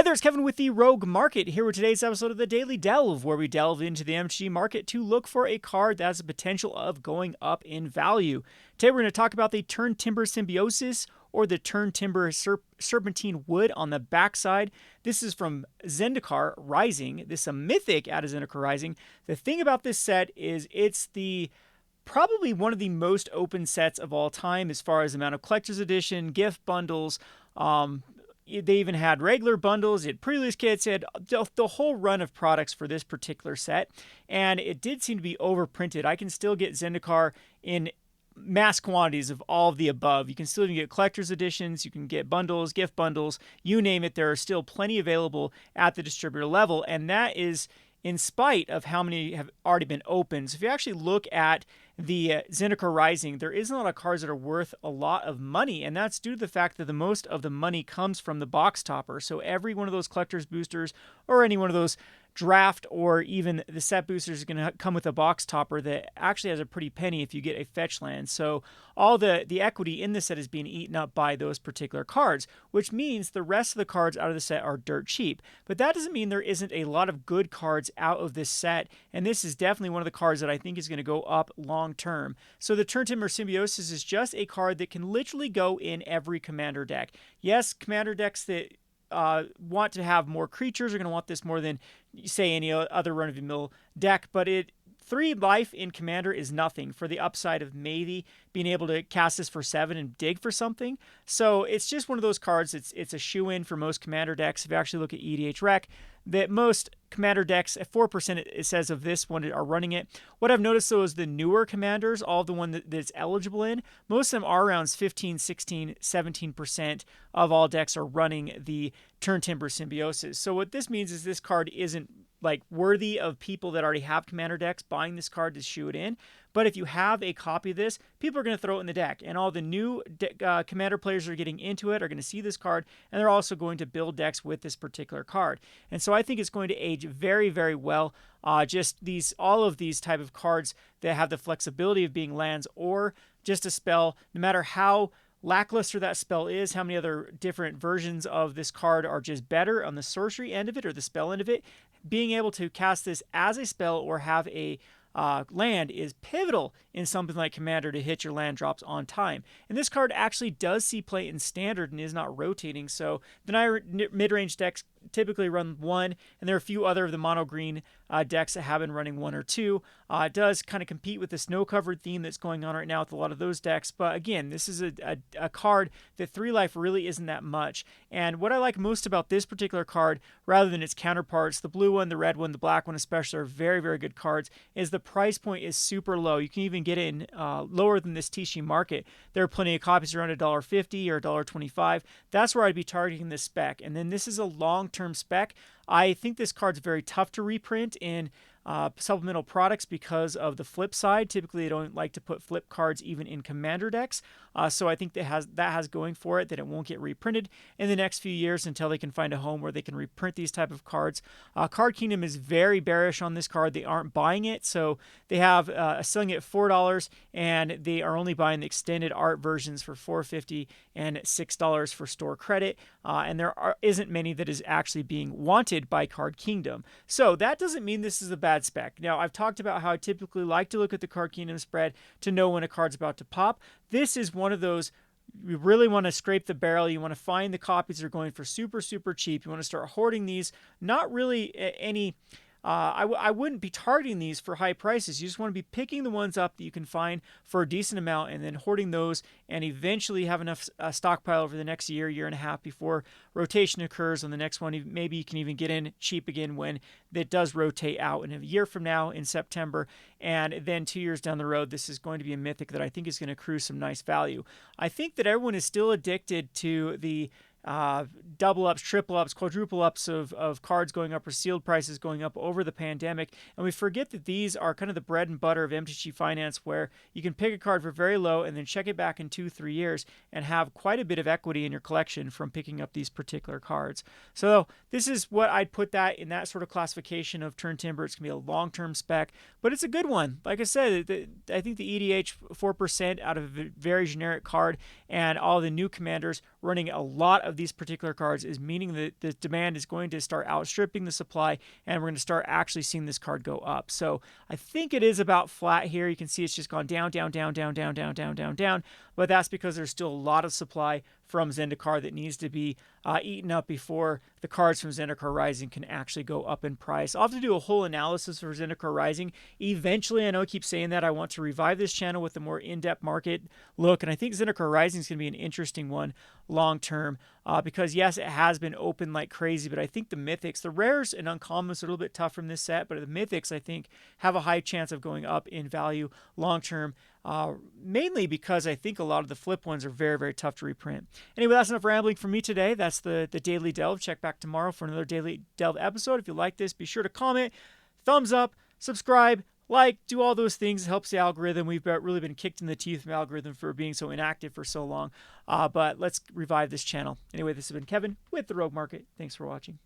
there, it's Kevin with the Rogue Market here with today's episode of the Daily Delve, where we delve into the MTG market to look for a card that has the potential of going up in value. Today we're going to talk about the Turntimber Symbiosis, or the Turntimber Serpentine Wood on the backside. This is from Zendikar Rising. This is a mythic out of Zendikar Rising. The thing about this set is it's probably one of the most open sets of all time as far as the amount of collector's edition, gift bundles. They even had regular bundles, it had pre-release kits, it had the whole run of products for this particular set, and it did seem to be overprinted. I can still get Zendikar in mass quantities of all of the above. You can still even get collector's editions, you can get bundles, gift bundles, you name it. There are still plenty available at the distributor level, and that is in spite of how many have already been opened. So if you actually look at the Zendikar Rising, there isn't a lot of cards that are worth a lot of money, and that's due to the fact that the most of the money comes from the box topper. So every one of those collector's boosters or any one of those draft or even the set boosters is going to come with a box topper that actually has a pretty penny if you get a fetch land. So all the equity in the set is being eaten up by those particular cards, which means the rest of the cards out of the set are dirt cheap. But that doesn't mean there isn't a lot of good cards out of this set, and this is definitely one of the cards that I think is going to go up long term. So the Turntimber Symbiosis is just a card that can literally go in every commander deck. Yes, commander decks that want to have more creatures are going to want this more than, say, any other run-of-the-mill deck, but 3 life in Commander is nothing for the upside of maybe being able to cast this for 7 and dig for something. So it's just one of those cards. It's a shoe-in for most Commander decks. If you actually look at EDH Rec, that most Commander decks, at 4% it says of this one are running it. What I've noticed though is the newer Commanders, all the one that it's eligible in, most of them are around 15, 16, 17% of all decks are running the Turntimber Symbiosis. So what this means is this card isn't like worthy of people that already have commander decks buying this card to shoe it in. But if you have a copy of this, people are going to throw it in the deck, and all the new commander players that are getting into it are going to see this card, and they're also going to build decks with this particular card. And so I think it's going to age very, very well. All of these type of cards that have the flexibility of being lands or just a spell, no matter how lackluster that spell is, how many other different versions of this card are just better on the sorcery end of it or the spell end of it, being able to cast this as a spell or have a land is pivotal in something like Commander to hit your land drops on time. And this card actually does see play in Standard and is not rotating. So the mid-range decks typically run 1, and there are a few other of the mono green decks that have been running 1 or 2. It does kind of compete with the snow-covered theme that's going on right now with a lot of those decks. But again, this is a card that 3 life really isn't that much. And what I like most about this particular card, rather than its counterparts, the blue one, the red one, the black one especially, are very, very good cards, is the price point is super low. You can even get in lower than this Tishi market. There are plenty of copies around $1.50 or $1.25. That's where I'd be targeting this spec. And then this is a long-term spec. I think this card's very tough to reprint in supplemental products because of the flip side. Typically, they don't like to put flip cards even in commander decks. So I think that has going for it that it won't get reprinted in the next few years until they can find a home where they can reprint these type of cards. Card Kingdom is very bearish on this card. They aren't buying it, so they have selling it at $4, and they are only buying the extended art versions for $4.50 and $6 for store credit. And there isn't many that is actually being wanted by Card Kingdom. So that doesn't mean this is a bad spec. Now, I've talked about how I typically like to look at the Card Kingdom spread to know when a card's about to pop. This is one of those, you really want to scrape the barrel. You want to find the copies that are going for super, super cheap. You want to start hoarding these. Not really any... I wouldn't be targeting these for high prices. You just want to be picking the ones up that you can find for a decent amount and then hoarding those and eventually have enough stockpile over the next year, year and a half before rotation occurs on the next one. Maybe you can even get in cheap again when it does rotate out in a year from now in September. And then 2 years down the road, this is going to be a mythic that I think is going to accrue some nice value. I think that everyone is still addicted to the double ups, triple ups, quadruple ups of cards going up or sealed prices going up over the pandemic. And we forget that these are kind of the bread and butter of MTG Finance, where you can pick a card for very low and then check it back in 2-3 years and have quite a bit of equity in your collection from picking up these particular cards. So this is what I'd put that in that sort of classification of Turntimber. It's going to be a long-term spec, but it's a good one. Like I said, I think the EDH 4% out of a very generic card, and all the new commanders running a lot of these particular cards is meaning that the demand is going to start outstripping the supply, and we're going to start actually seeing this card go up. So I think it is about flat here. You can see it's just gone down, down, down, down, down, down, down, down, down. But that's because there's still a lot of supply from Zendikar that needs to be eaten up before the cards from Zendikar Rising can actually go up in price. I'll have to do a whole analysis for Zendikar Rising. Eventually, I know I keep saying that, I want to revive this channel with a more in-depth market look, and I think Zendikar Rising is going to be an interesting one long term because, yes, it has been open like crazy, but I think the Mythics, the Rares and Uncommons are a little bit tough from this set, but the Mythics, I think, have a high chance of going up in value long term. Mainly because I think a lot of the flip ones are very, very tough to reprint. Anyway, that's enough rambling from me today. That's the Daily Delve. Check back tomorrow for another Daily Delve episode. If you like this, be sure to comment, thumbs up, subscribe, like, do all those things. It helps the algorithm. We've really been kicked in the teeth from the algorithm for being so inactive for so long. But let's revive this channel. Anyway, this has been Kevin with The Rogue Market. Thanks for watching.